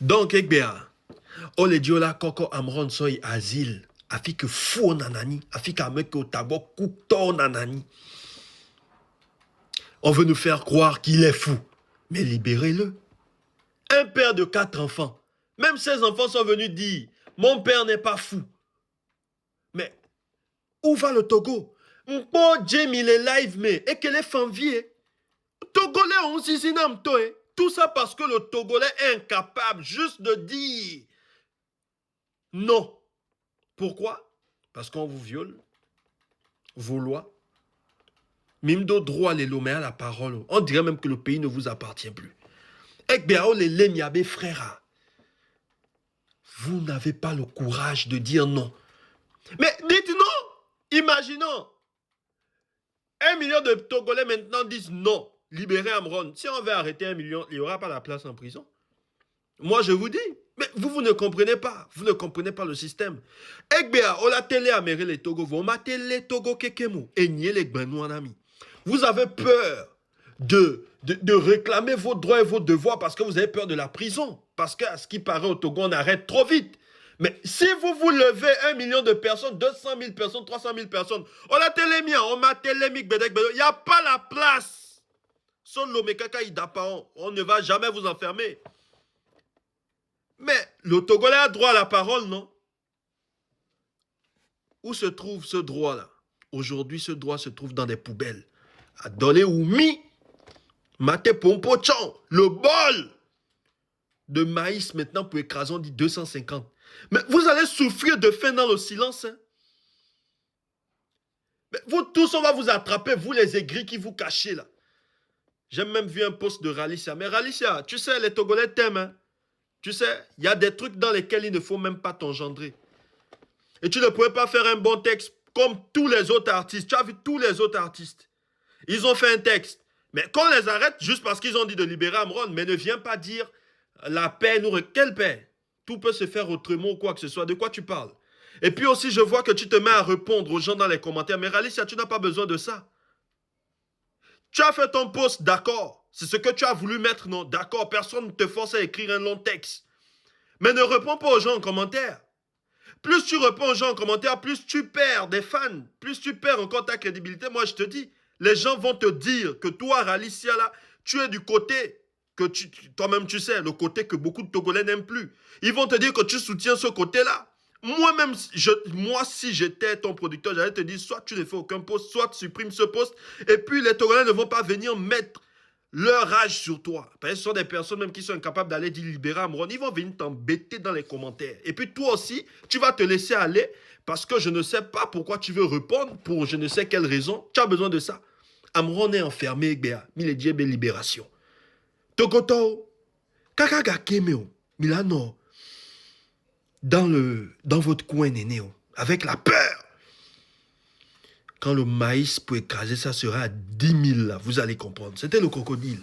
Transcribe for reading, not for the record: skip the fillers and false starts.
Donc, Ekbea, on les dit là, Koko Amron soy asile. Afi que fou nanani. Afi qu'amek au tabok couteau nanani. On veut nous faire croire qu'il est fou. Mais libérez-le. Un père de 4 enfants. Même ses enfants sont venus dire, mon père n'est pas fou. Mais, où va le Togo? Mon Jamie, il est live, mais, et qu'elle est fanvier. Togolais ont aussi namtoé. Tout ça parce que le Togolais est incapable juste de dire non. Pourquoi? Parce qu'on vous viole. Vos lois. Mimdo droit les lomé à la parole. On dirait même que le pays ne vous appartient plus. Ekbeao les lemiabe frères. Vous n'avez pas le courage de dire non. Mais dites non. Imaginons. 1 million de Togolais maintenant disent non. Libérez Amron. Si on veut arrêter 1 million, il n'y aura pas la place en prison. Moi, je vous dis. Mais vous ne comprenez pas. Vous ne comprenez pas le système. Ekbea, on la télé à les Togo. Vous matez les Togo kekemu. Et nier les Gbenou en ami. Vous avez peur de réclamer vos droits et vos devoirs parce que vous avez peur de la prison. Parce qu'à ce qui paraît au Togo, on arrête trop vite. Mais si vous levez 1 million de personnes, 200 000 personnes, 300 000 personnes, on a télémia, on a télémique, il n'y a pas la place. On ne va jamais vous enfermer. Mais le Togolais a droit à la parole, non? Où se trouve ce droit-là? Aujourd'hui, ce droit se trouve dans des poubelles. À Dolé Oumi, Mate Pompochan, le bol de maïs maintenant pour écraser, on dit 250. Mais vous allez souffrir de faim dans le silence. Hein? Mais vous tous, on va vous attraper, vous les aigris qui vous cachez là. J'ai même vu un post de Ralicia. Mais Ralicia, tu sais, les Togolais t'aiment. Hein? Tu sais, il y a des trucs dans lesquels il ne faut même pas t'engendrer. Et tu ne pourrais pas faire un bon texte comme tous les autres artistes. Tu as vu tous les autres artistes. Ils ont fait un texte. Mais qu'on les arrête juste parce qu'ils ont dit de libérer Amron, mais ne viens pas dire la paix nous... Quelle paix? Tout peut se faire autrement ou quoi que ce soit. De quoi tu parles? Et puis aussi, je vois que tu te mets à répondre aux gens dans les commentaires. Mais Ralicia, tu n'as pas besoin de ça. Tu as fait ton post, d'accord. C'est ce que tu as voulu mettre, non? D'accord, personne ne te force à écrire un long texte. Mais ne réponds pas aux gens en commentaire. Plus tu réponds aux gens en commentaire, plus tu perds des fans. Plus tu perds encore ta crédibilité. Moi, je te dis, les gens vont te dire que toi, Ralicia, là, tu es du côté que toi-même, tu sais, le côté que beaucoup de Togolais n'aiment plus. Ils vont te dire que tu soutiens ce côté-là. Moi-même, moi, si j'étais ton producteur, j'allais te dire, soit tu ne fais aucun post, soit tu supprimes ce post, et puis les Togolais ne vont pas venir mettre leur rage sur toi. Parce que ce sont des personnes même qui sont incapables d'aller dire libérer Amron. Ils vont venir t'embêter dans les commentaires. Et puis toi aussi, tu vas te laisser aller parce que je ne sais pas pourquoi tu veux répondre pour je ne sais quelle raison. Tu as besoin de ça. Amron est enfermé, Béa. Miledjebe libération. Togoto, Kakaga Kemeo, Milano, dans votre coin néné, avec la peur. Quand le maïs pour écraser, ça sera à 10 000 là, vous allez comprendre. C'était le crocodile.